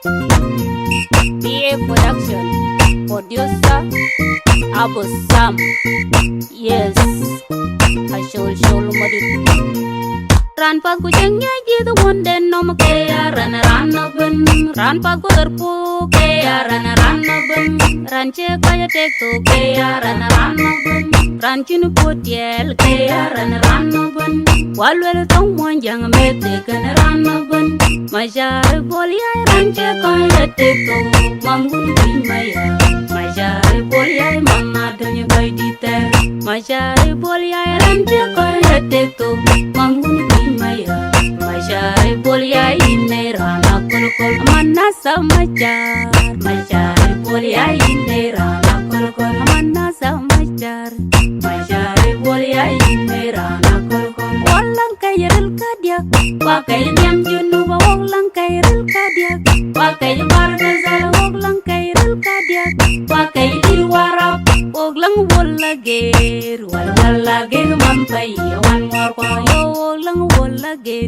PA Production, producer Abu Sam. Yes, I show Madit. Ran pa ku jengya gitu wonde nom ke ran ben ran pa ku terpu ke ran ben ran che kaya tek to ke ran ben ran chin potiel ke ran ben walwel tong mon jang me te kan ran ben majar bolia ran che kaya tek to mamun bin maya majar bolia mama dunya gai dite majar bolia ran che kaya tek to mamun maya masyari bolia ine rana kol manasa masyari bolia ine rana kol manasa masyari bolia ine rana kol wallang kayril kadia wakai nyam junu wallang kayril kadia wakai barga zara wallang kayril kadia wakai dilwarap wallang wallage wallage mampai wan war ko lang wallage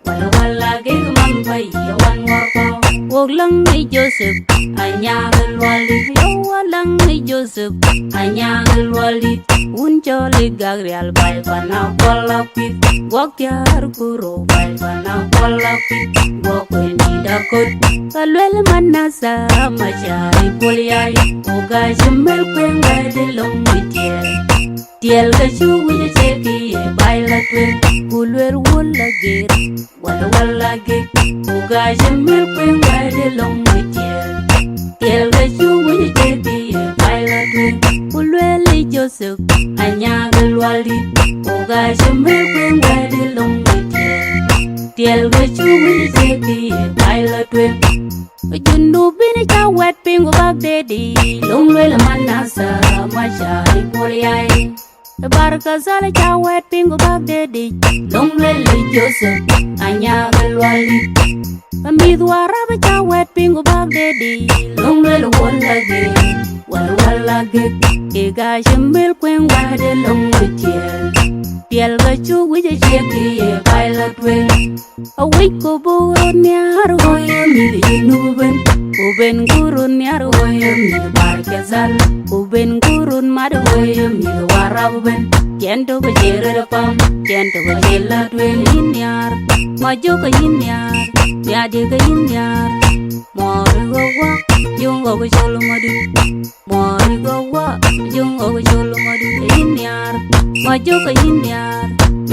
wallage mampai wan war ko woglang ni Joseph anyagal walid yo walang ni Joseph anyagal walid unjole gagrial bay bana kolapit wakyar kuro bay bana kolapit wokweni dakot kalwel manasa machari poliai oga jemel kwenga de long mitiel tiel ga chuwi cheki e baila twen kulwer wallage oga jemel kwenga de long mitiel tiel ga chuwi cheki e baila twen kulwer Joseph anyagal walid oga jemel kwenga de long mitiel tiel ga chuwi cheki e baila twen jundu bini cha wet pingu bag dedi long lwela manasa machari poliai barka zala cha wet pingu bag dedi long lwela Joseph anyagal walid midwara ba cha wet pingu bag dedi long lwela wallage ega shemel kwen wade long mitiel tiel ga chu wije cheki e baila twen awai ko bo nyar hoye mi nuben uben gurun nyar hoye mi barkezal uben gurun mad hoye mi waraben kendo ba jere pam kendo ba jela twen inyar majo ka inyar ya de ka inyar mor gowa jungo go cholo madu mor gowa jungo go cholo madu inyar majo ka inyar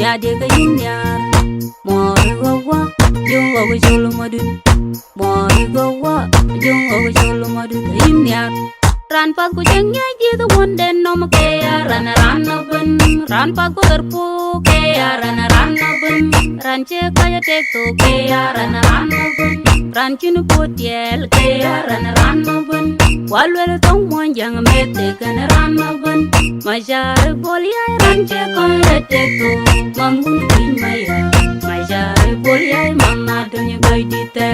ya de ka inyar mor gowa jungo go cholo madu mor gowa jungo go cholo madu inyar ran pa ku jengya gitu wonde nom ke ran ben ran pa ku terpu ke ran ben ran che kaya tek to ke ran ben ran chin potiel ke ran ben walwel tong mon jang me te kan ran ben majar bolia ran che kaya tek to mamun bin maya majar bolia mama dunya gai dite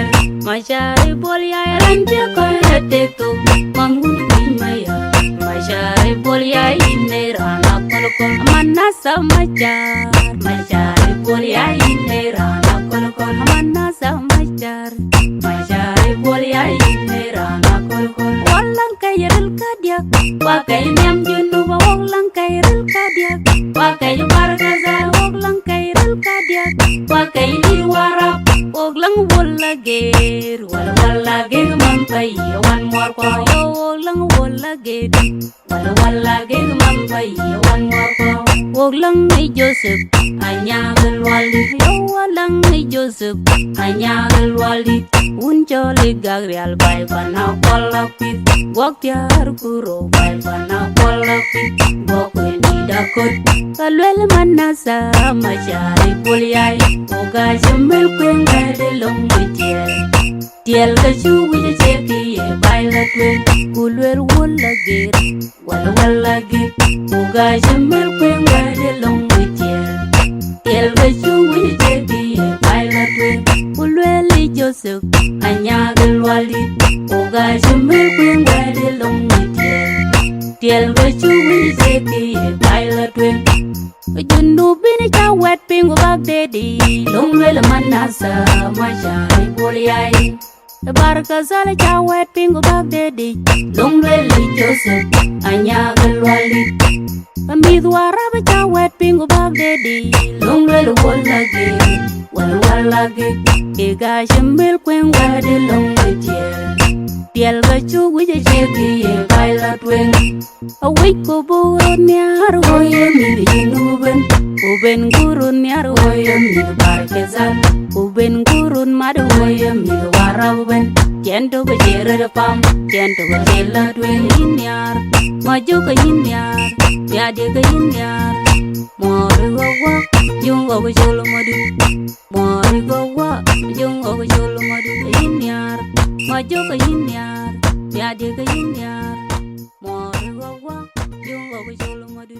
majar bolia ran che kaya tek to mamun maya masyari bolia ine rana kol manasa masyari bolia ine rana kol manasa masyari bolia ine rana kol wallang kayril kadia wakai nyam junu wallang kayril kadia wakai barga zara wallang kayril kadia wakai dilwarap wallang wallage mampai wan war ko lang wallage mampai wan war ko woglang ni Joseph anyagal walid yo walang ni Joseph anyagal walid unjole gagrial bay bana kolapit wakyar kuro bay bana kolapit wokweni dakot kalwel manasa machari poliai oga jemel kwenga de long mitiel tiel ga chuwi cheki e baila twen kulwer wallage oga jemel kwenga de long mitiel tiel ga chuwi cheki e baila twen kulwer Joseph anyagal walid oga jemel kwenga de long mitiel tiel ga chuwi cheki e baila twen jundu bini cha wet pingu bag dedi long lwela manasa machari poliai barka zala chawet pingo bagdedi longleli Joseph anyaga lwali amidwara ba chawet pingo bagdedi longleli walage iga shimbil kwen wadi longleje tiel ga chugu je chegi ye baila twen awik ko bu nyar hoye mi nuben uben gurun nyar hoye mi barkezal uben gurun mad hoye mi waraben kendo be jere pam kendo be jela twen nyar maju ka nyar ya de ka nyar mori gowa jungo go jolo madu mori gowa jungo go jolo madu nyar maju ka nyar ya de ka nyar mori gowa jungo go jolo madu